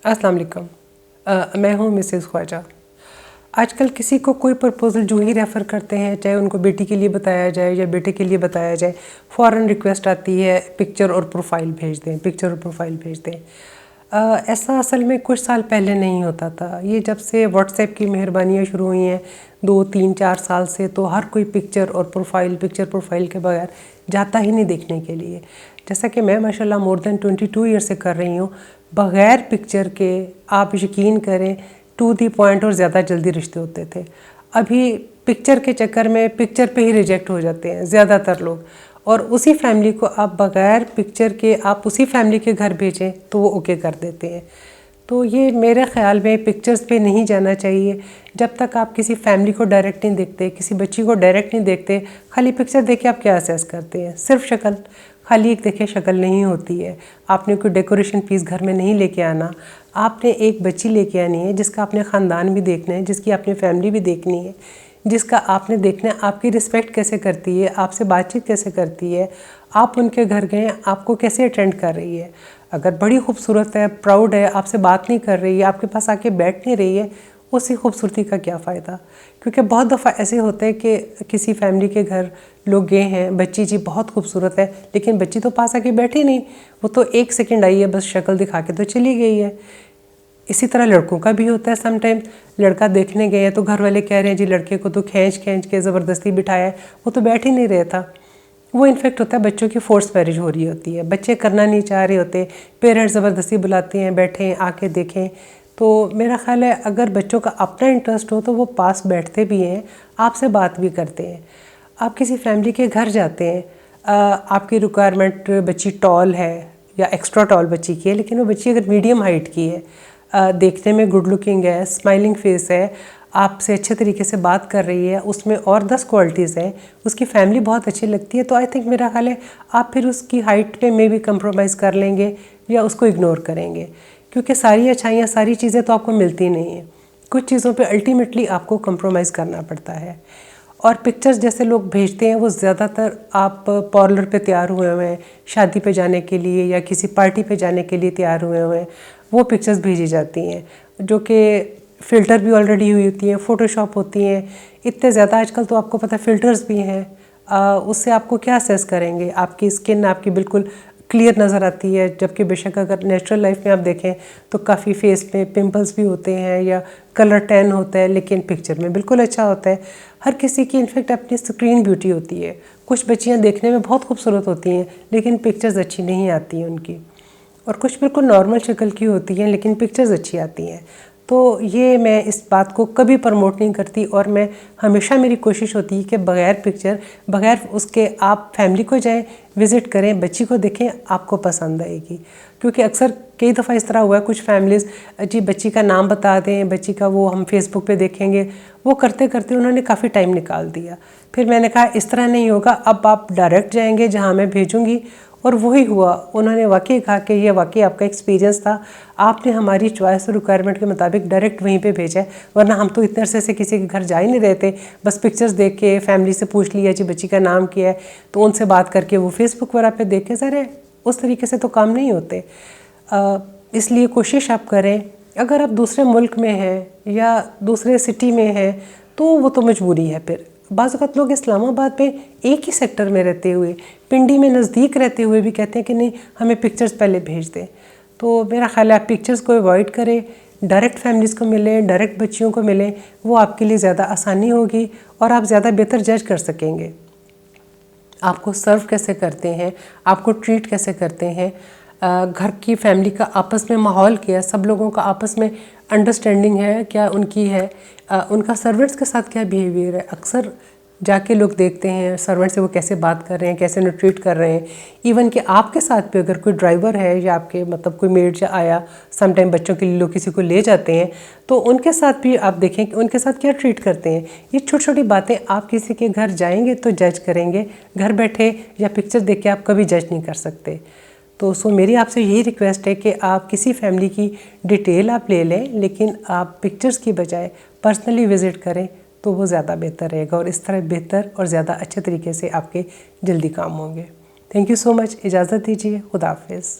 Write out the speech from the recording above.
अस्सलाम वालेकुम। मैं हूँ मिसेज़ ख्वाजा। आजकल किसी को कोई प्रपोज़ल जो ही रेफ़र करते हैं, चाहे उनको बेटी के लिए बताया जाए या बेटे के लिए बताया जाए, फ़ौरन रिक्वेस्ट आती है पिक्चर और प्रोफाइल भेज दें, पिक्चर और प्रोफाइल भेज दें। ऐसा असल में कुछ साल पहले नहीं होता था। ये जब से व्हाट्सएप की मेहरबानियाँ शुरू हुई हैं 2, 3, 4 साल से, तो हर कोई पिक्चर और प्रोफाइल, पिक्चर प्रोफाइल के बगैर जाता ही नहीं देखने के लिए। जैसा कि मैं माशाल्लाह मोर देन 22 ईयर से कर रही हूँ, बग़ैर पिक्चर के आप यकीन करें टू दी पॉइंट और ज़्यादा जल्दी रिश्ते होते थे। अभी पिक्चर के चक्कर में पिक्चर पे ही रिजेक्ट हो जाते हैं ज़्यादातर लोग, और उसी फैमिली को आप बग़ैर पिक्चर के आप उसी फैमिली के घर भेजें तो वो ओके कर देते हैं। तो ये मेरे ख़्याल में पिक्चर्स पे नहीं जाना चाहिए। जब तक आप किसी फैमिली को डायरेक्ट नहीं देखते, किसी बच्ची को डायरेक्ट नहीं देखते, खाली पिक्चर देख के आप क्या असेस करते हैं? सिर्फ शक्ल, खाली एक देखे शक्ल नहीं होती है। आपने कोई डेकोरेशन पीस घर में नहीं लेके आना, आपने एक बच्ची लेके आनी है जिसका आपने ख़ानदान भी देखना है, जिसकी आपने फैमिली भी देखनी है, जिसका आपने देखना है आपकी रिस्पेक्ट कैसे करती है, आपसे बातचीत कैसे करती है, आप उनके घर गए आपको कैसे अटेंड कर रही है। अगर बड़ी खूबसूरत है, प्राउड है, आपसे बात नहीं कर रही है, आपके पास आके बैठ नहीं रही है, उसी खूबसूरती का क्या फ़ायदा? क्योंकि बहुत दफ़ा ऐसे होते हैं कि किसी फैमिली के घर लोग गए हैं, बच्ची जी बहुत खूबसूरत है, लेकिन बच्ची तो पास आके बैठी नहीं, वो तो 1 सेकंड आई है, बस शक्ल दिखा के तो चली गई है। इसी तरह लड़कों का भी होता है। समटाइम्स लड़का देखने गए हैं तो घर वाले कह रहे हैं जी लड़के को तो खींच के ज़बरदस्ती बिठाया है, वो तो बैठ ही नहीं रहा था। वो इनफेक्ट होता है बच्चों की फोर्स मैरिज हो रही होती है, बच्चे करना नहीं चाह रहे होते, पेरेंट्स ज़बरदस्ती बुलाते हैं बैठें आके देखें। तो मेरा ख़्याल है अगर बच्चों का अपना इंटरेस्ट हो तो वो पास बैठते भी हैं, आपसे बात भी करते हैं। आप किसी फैमिली के घर जाते हैं, आपकी रिक्वायरमेंट बच्ची टॉल है या एक्स्ट्रा टॉल बच्ची की है, लेकिन वो बच्ची अगर मीडियम हाइट की है, देखने में गुड लुकिंग है, स्माइलिंग फेस है, आपसे अच्छे तरीके से बात कर रही है, उसमें और 10 क्वालिटीज़ हैं, उसकी फैमिली बहुत अच्छी लगती है, तो आई थिंक मेरा ख्याल है आप फिर उसकी हाइट पे मे भी कंप्रोमाइज़ कर लेंगे या उसको इग्नोर करेंगे, क्योंकि सारी अच्छाइयाँ, सारी चीज़ें तो आपको मिलती नहीं हैं। कुछ चीज़ों पे अल्टीमेटली आपको कंप्रोमाइज़ करना पड़ता है। और पिक्चर्स जैसे लोग भेजते हैं वो ज़्यादातर आप पार्लर पे तैयार हुए हुए हैं, शादी पे जाने के लिए या किसी पार्टी पे जाने के लिए तैयार हुए हुए हैं, वो पिक्चर्स भेजी जाती हैं जो कि फ़िल्टर भी ऑलरेडी हुई होती हैं, फ़ोटोशॉप होती हैं। इतने ज़्यादा आजकल तो आपको पता है फ़िल्टर्स भी हैं, उससे आपको क्या असेस करेंगे? आपकी स्किन आपकी बिल्कुल क्लियर नज़र आती है, जबकि बेशक अगर नेचुरल लाइफ में आप देखें तो काफ़ी फेस पे पिंपल्स भी होते हैं या कलर टैन होता है, लेकिन पिक्चर में बिल्कुल अच्छा होता है। हर किसी की इनफेक्ट अपनी स्क्रीन ब्यूटी होती है। कुछ बच्चियाँ देखने में बहुत खूबसूरत होती हैं लेकिन पिक्चर्स अच्छी नहीं आती हैं उनकी, और कुछ बिल्कुल नॉर्मल शक्ल की होती हैं लेकिन पिक्चर्स अच्छी आती हैं। तो ये मैं इस बात को कभी प्रमोट नहीं करती, और मैं हमेशा मेरी कोशिश होती है कि बग़ैर पिक्चर, बग़ैर उसके आप फैमिली को जाएं, विज़िट करें, बच्ची को देखें, आपको पसंद आएगी। क्योंकि अक्सर कई दफ़ा इस तरह हुआ है, कुछ फैमिलीज़ जी बच्ची का नाम बता दें, बच्ची का वो हम फेसबुक पे देखेंगे, वो करते करते उन्होंने काफ़ी टाइम निकाल दिया। फिर मैंने कहा इस तरह नहीं होगा, अब आप डायरेक्ट जाएंगे जहाँ मैं भेजूँगी, और वही हुआ। उन्होंने वाकई कहा कि ये वाकई आपका एक्सपीरियंस था, आपने हमारी चॉइस और रिक्वायरमेंट के मुताबिक डायरेक्ट वहीं पे भेजा है, वरना हम तो इतने अरसे से किसी के घर जा ही नहीं रहे थे, बस पिक्चर्स देख के फैमिली से पूछ लिया जी बच्ची का नाम क्या है, तो उनसे बात करके वो फेसबुक वगैरह पे देखे। सारे उस तरीके से तो काम नहीं होते। इसलिए कोशिश आप करें, अगर आप दूसरे मुल्क में हैं या दूसरे सिटी में हैं तो वो तो मजबूरी है। फिर बाज़ वक़्त लोग इस्लामाबाद में एक ही सेक्टर में रहते हुए, पिंडी में नज़दीक रहते हुए भी कहते हैं कि नहीं हमें पिक्चर्स पहले भेज दें। तो मेरा ख़्याल है आप पिक्चर्स को अवॉइड करें, डायरेक्ट फैमिलीज़ को मिलें, डायरेक्ट बच्चियों को मिलें, वो आपके लिए ज़्यादा आसानी होगी और आप ज़्यादा बेहतर जज कर सकेंगे आपको सर्व कैसे करते हैं, आपको ट्रीट कैसे करते हैं, घर की फैमिली का आपस में माहौल क्या है, सब लोगों का आपस में अंडरस्टैंडिंग है क्या उनकी है, उनका सर्वेंट्स के साथ क्या बिहेवियर है। अक्सर जाके लोग देखते हैं सर्वेंट से वो कैसे बात कर रहे हैं, कैसे उन्हें ट्रीट कर रहे हैं। इवन कि आपके साथ भी अगर कोई ड्राइवर है या आपके मतलब कोई मेड या आया, समटाइम बच्चों के लिए लोग किसी को ले जाते हैं, तो उनके साथ भी आप देखें कि उनके साथ क्या ट्रीट करते हैं। ये छोटी छोटी बातें आप किसी के घर जाएंगे तो जज करेंगे, घर बैठे या पिक्चर देख के आप कभी जज नहीं कर सकते। तो मेरी आपसे यही रिक्वेस्ट है कि आप किसी फैमिली की डिटेल आप ले लें, लेकिन आप पिक्चर्स की बजाय पर्सनली विज़िट करें तो वो ज़्यादा बेहतर रहेगा, और इस तरह बेहतर और ज़्यादा अच्छे तरीके से आपके जल्दी काम होंगे। Thank you so much. इजाज़त दीजिए। खुदा हाफिज़।